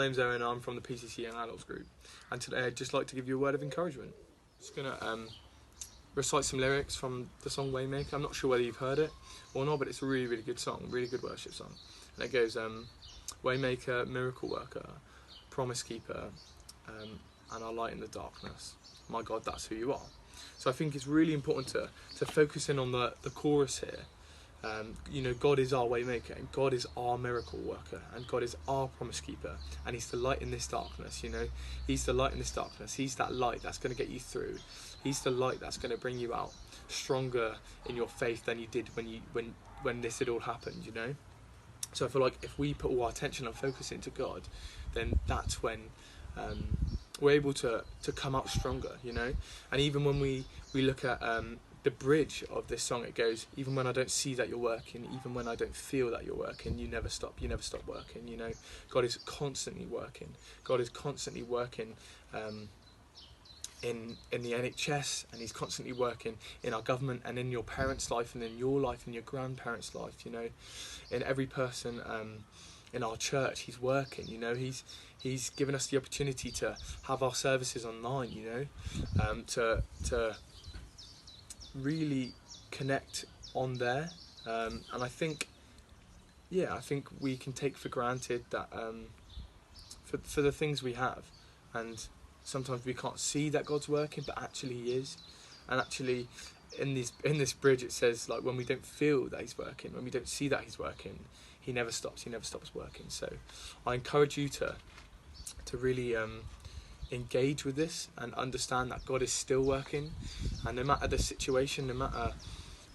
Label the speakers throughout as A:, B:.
A: name's Owen, I'm from the PCC Young Adults group, and today I'd just like to give you a word of encouragement. Just going to recite some lyrics from the song Waymaker. I'm not sure whether you've heard it or not, but it's a really, really good song, really good worship song. And it goes, Waymaker, miracle worker, promise keeper, and our light in the darkness. My God, that's who you are. So I think it's really important to focus in on the chorus here. You know, God is our waymaker, and God is our miracle worker, and God is our promise keeper, and He's the light in this darkness. You know, He's the light in this darkness. He's that light that's going to get you through. He's the light that's going to bring you out stronger in your faith than you did when this had all happened. You know, so I feel like if we put all our attention and focus into God, then that's when we're able to come out stronger. You know, and even when we look at the bridge of this song, it goes, even when I don't see that you're working, even when I don't feel that you're working, you never stop working. You know, God is constantly working. God is constantly working in the NHS, and He's constantly working in our government and in your parents' life and in your life and your grandparents' life. You know, in every person in our church, He's working. You know, He's given us the opportunity to have our services online. You know, to really connect on there, and I think we can take for granted that for the things we have, and sometimes we can't see that God's working, but actually He is. And actually in this bridge it says, like, when we don't feel that He's working, when we don't see that He's working, He never stops working. So I encourage you to really engage with this and understand that God is still working, and no matter the situation, no matter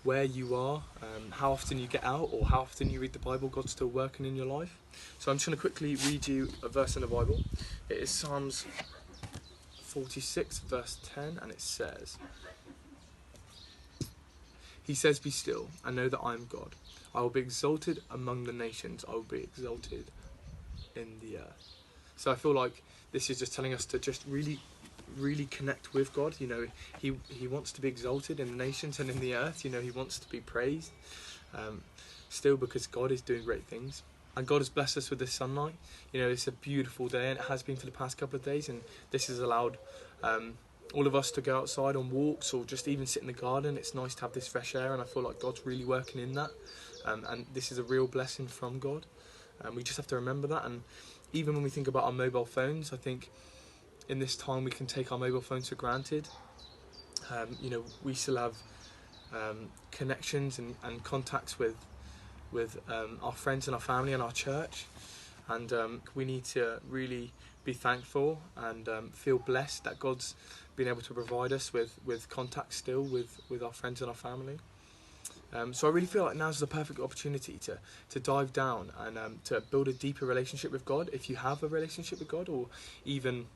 A: where you are, how often you get out or how often you read the Bible, God's still working in your life. So I'm just going to quickly read you a verse in the Bible. It is Psalms 46 verse 10, and it says, He says, be still and know that I am God. I will be exalted among the nations, I will be exalted in the earth. So I feel like this is just telling us to just really connect with God. You know, He wants to be exalted in the nations and in the earth. You know, He wants to be praised still, because God is doing great things. And God has blessed us with this sunlight. You know, it's a beautiful day, and it has been for the past couple of days, and this has allowed all of us to go outside on walks or just even sit in the garden. It's nice to have this fresh air, and I feel like God's really working in that, and this is a real blessing from God. We just have to remember that. And even when we think about our mobile phones, I think in this time we can take our mobile phones for granted. You know, we still have connections and contacts with our friends and our family and our church, and we need to really be thankful and feel blessed that God's been able to provide us with contact still with our friends and our family. So I really feel like now's the perfect opportunity to dive down and to build a deeper relationship with God. If you have a relationship with God, or even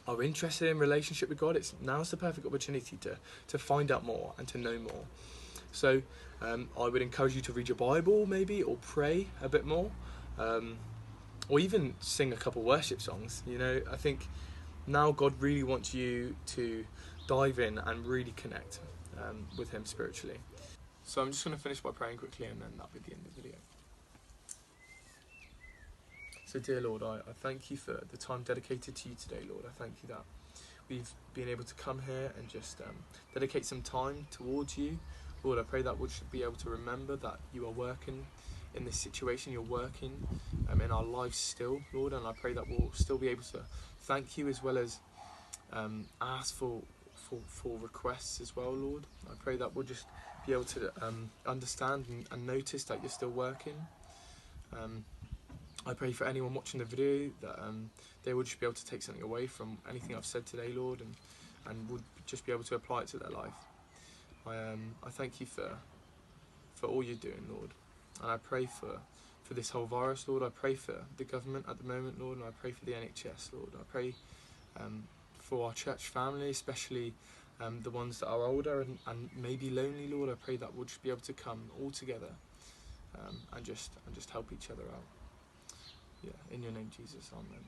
A: are interested in relationship with God, now's the perfect opportunity to find out more and to know more. So I would encourage you to read your Bible maybe, or pray a bit more, or even sing a couple worship songs. You know, I think now God really wants you to dive in and really connect with Him spiritually. So I'm just going to finish by praying quickly, and then that'll be the end of the video. So dear Lord, I thank You for the time dedicated to You today, Lord. I thank You that we've been able to come here and just dedicate some time towards You. Lord, I pray that we'll just be able to remember that You are working in this situation. You're working in our lives still, Lord, and I pray that we'll still be able to thank You, as well as ask for requests as well, Lord. I pray that we'll just be able to understand and notice that You're still working. I pray for anyone watching the video that they will just be able to take something away from anything I've said today, Lord, and would just be able to apply it to their life. I thank You for all You're doing, Lord, and I pray for this whole virus, Lord. I pray for the government at the moment, Lord, and I pray for the NHS, Lord. I pray for our church family, especially the ones that are older and maybe lonely, Lord. I pray that we'll just be able to come all together and just help each other out. Yeah, in Your name, Jesus, amen.